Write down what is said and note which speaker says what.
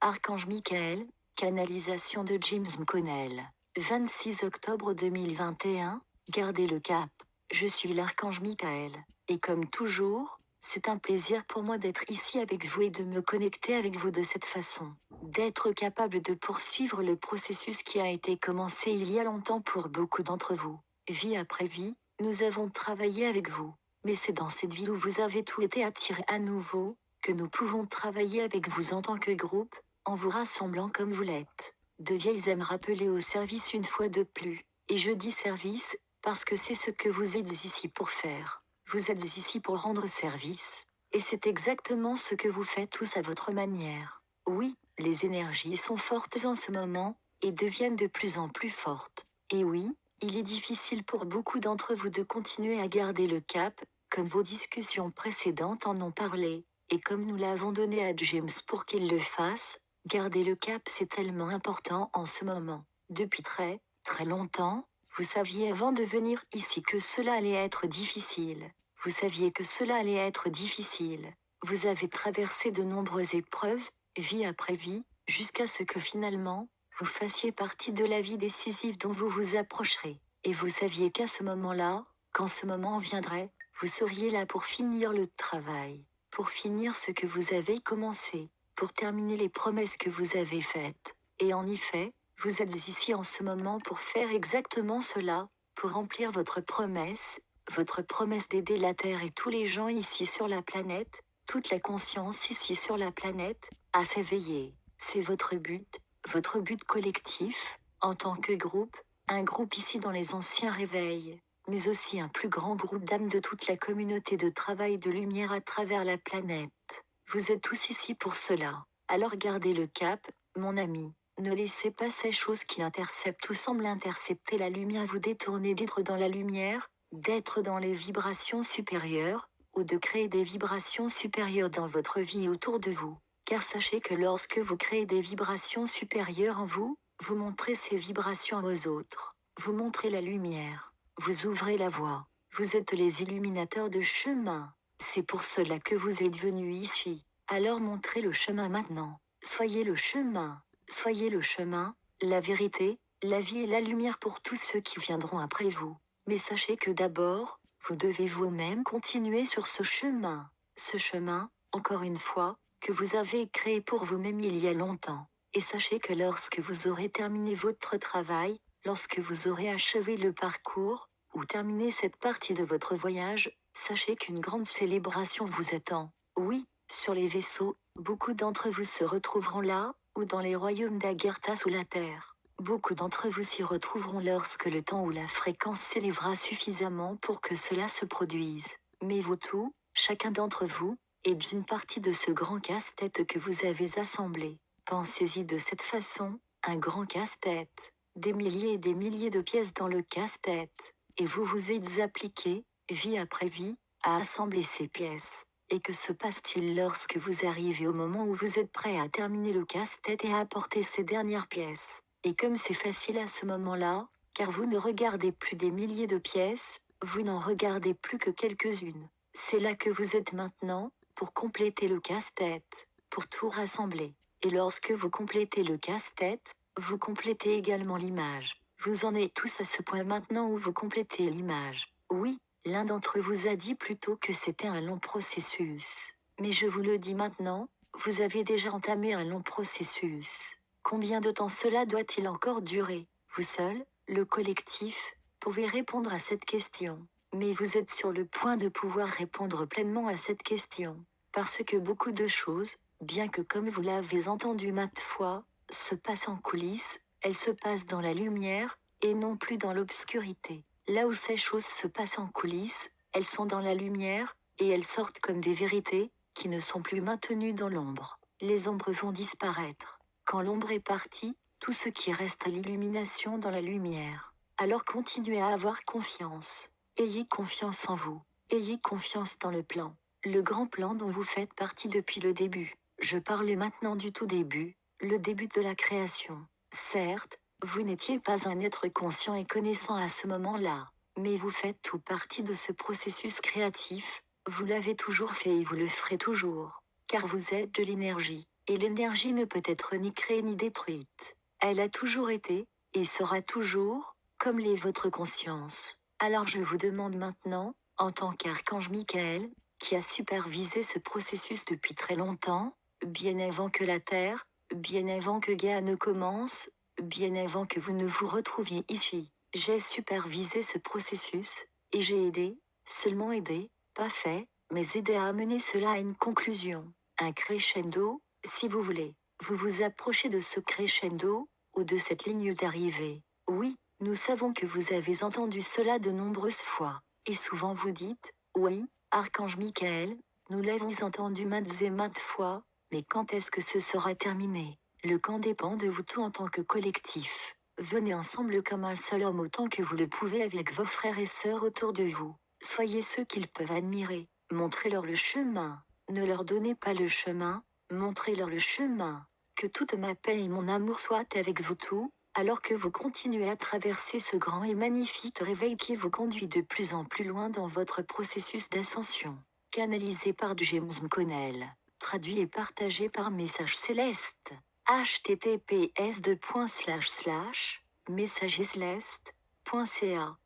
Speaker 1: Archange Michael, canalisation de James McConnell. 26 octobre 2021, gardez le cap. Je suis l'archange Michael, et comme toujours, c'est un plaisir pour moi d'être ici avec vous et de me connecter avec vous de cette façon. D'être capable de poursuivre le processus qui a été commencé il y a longtemps pour beaucoup d'entre vous. Vie après vie, nous avons travaillé avec vous. Mais c'est dans cette vie où vous avez tout été attiré à nouveau, que nous pouvons travailler avec vous en tant que groupe, en vous rassemblant comme vous l'êtes. De vieilles âmes rappelées au service une fois de plus. Et je dis service, parce que c'est ce que vous êtes ici pour faire. Vous êtes ici pour rendre service. Et c'est exactement ce que vous faites tous à votre manière. Oui, les énergies sont fortes en ce moment, et deviennent de plus en plus fortes. Et oui, il est difficile pour beaucoup d'entre vous de continuer à garder le cap, comme vos discussions précédentes en ont parlé, et comme nous l'avons donné à James pour qu'il le fasse. Garder le cap, c'est tellement important en ce moment. Depuis très, très longtemps, vous saviez avant de venir ici que cela allait être difficile. Vous saviez que cela allait être difficile. Vous avez traversé de nombreuses épreuves, vie après vie, jusqu'à ce que finalement, vous fassiez partie de la vie décisive dont vous vous approcherez. Et vous saviez qu'à ce moment-là, quand ce moment viendrait, vous seriez là pour finir le travail, pour finir ce que vous avez commencé, pour terminer les promesses que vous avez faites. Et en effet, vous êtes ici en ce moment pour faire exactement cela, pour remplir votre promesse d'aider la Terre et tous les gens ici sur la planète, toute la conscience ici sur la planète, à s'éveiller. C'est votre but collectif, en tant que groupe, un groupe ici dans les anciens réveils, mais aussi un plus grand groupe d'âmes de toute la communauté de travail de lumière à travers la planète. Vous êtes tous ici pour cela. Alors gardez le cap, mon ami. Ne laissez pas ces choses qui interceptent ou semblent intercepter la lumière vous détourner d'être dans la lumière, d'être dans les vibrations supérieures, ou de créer des vibrations supérieures dans votre vie et autour de vous. Car sachez que lorsque vous créez des vibrations supérieures en vous, vous montrez ces vibrations aux autres. Vous montrez la lumière. Vous ouvrez la voie. Vous êtes les illuminateurs de chemin. C'est pour cela que vous êtes venus ici. Alors montrez le chemin maintenant. Soyez le chemin. Soyez le chemin, la vérité, la vie et la lumière pour tous ceux qui viendront après vous. Mais sachez que d'abord, vous devez vous-même continuer sur ce chemin. Ce chemin, encore une fois, que vous avez créé pour vous-même il y a longtemps. Et sachez que lorsque vous aurez terminé votre travail, lorsque vous aurez achevé le parcours, ou terminé cette partie de votre voyage, sachez qu'une grande célébration vous attend. Oui, sur les vaisseaux, beaucoup d'entre vous se retrouveront là, ou dans les royaumes d'Agartha sous la terre. Beaucoup d'entre vous s'y retrouveront lorsque le temps ou la fréquence s'élèvera suffisamment pour que cela se produise. Mais vous tous, chacun d'entre vous, est une partie de ce grand casse-tête que vous avez assemblé. Pensez-y de cette façon, un grand casse-tête. Des milliers et des milliers de pièces dans le casse-tête. Et vous vous êtes appliqués, vie après vie, à assembler ces pièces. Et que se passe-t-il lorsque vous arrivez au moment où vous êtes prêt à terminer le casse-tête et à apporter ces dernières pièces? Et comme c'est facile à ce moment-là, car vous ne regardez plus des milliers de pièces, vous n'en regardez plus que quelques-unes. C'est là que vous êtes maintenant, pour compléter le casse-tête, pour tout rassembler. Et lorsque vous complétez le casse-tête, vous complétez également l'image. Vous en êtes tous à ce point maintenant où vous complétez l'image. Oui. L'un d'entre vous a dit plutôt que c'était un long processus. Mais je vous le dis maintenant, vous avez déjà entamé un long processus. Combien de temps cela doit-il encore durer? Vous seul, le collectif, pouvez répondre à cette question. Mais vous êtes sur le point de pouvoir répondre pleinement à cette question. Parce que beaucoup de choses, bien que comme vous l'avez entendu maintes fois, se passent en coulisses, elles se passent dans la lumière, et non plus dans l'obscurité. Là où ces choses se passent en coulisses, elles sont dans la lumière, et elles sortent comme des vérités, qui ne sont plus maintenues dans l'ombre. Les ombres vont disparaître. Quand l'ombre est partie, tout ce qui reste est l'illumination dans la lumière. Alors continuez à avoir confiance. Ayez confiance en vous. Ayez confiance dans le plan. Le grand plan dont vous faites partie depuis le début. Je parle maintenant du tout début, le début de la création. Certes, vous n'étiez pas un être conscient et connaissant à ce moment-là, mais vous faites tout partie de ce processus créatif, vous l'avez toujours fait et vous le ferez toujours, car vous êtes de l'énergie. et l'énergie ne peut être ni créée ni détruite. Elle a toujours été, et sera toujours, comme l'est votre conscience. Alors je vous demande maintenant, en tant qu'archange Michael, qui a supervisé ce processus depuis très longtemps, bien avant que la Terre, bien avant que Gaïa ne commence, bien avant que vous ne vous retrouviez ici, j'ai supervisé ce processus, et j'ai aidé, seulement aidé, pas fait, mais aidé à amener cela à une conclusion, un crescendo, si vous voulez. Vous vous approchez de ce crescendo, ou de cette ligne d'arrivée. Oui, nous savons que vous avez entendu cela de nombreuses fois, et souvent vous dites, oui, Archange Michael, nous l'avons entendu maintes et maintes fois, mais quand est-ce que ce sera terminé? Le quand dépend de vous tout en tant que collectif. Venez ensemble comme un seul homme autant que vous le pouvez avec vos frères et sœurs autour de vous. Soyez ceux qu'ils peuvent admirer. Montrez-leur le chemin. Ne leur donnez pas le chemin, montrez-leur le chemin. Que toute ma paix et mon amour soient avec vous tous, alors que vous continuez à traverser ce grand et magnifique réveil qui vous conduit de plus en plus loin dans votre processus d'ascension. Canalisé par James McConnell. Traduit et partagé par Message Céleste. https://messageslest.ca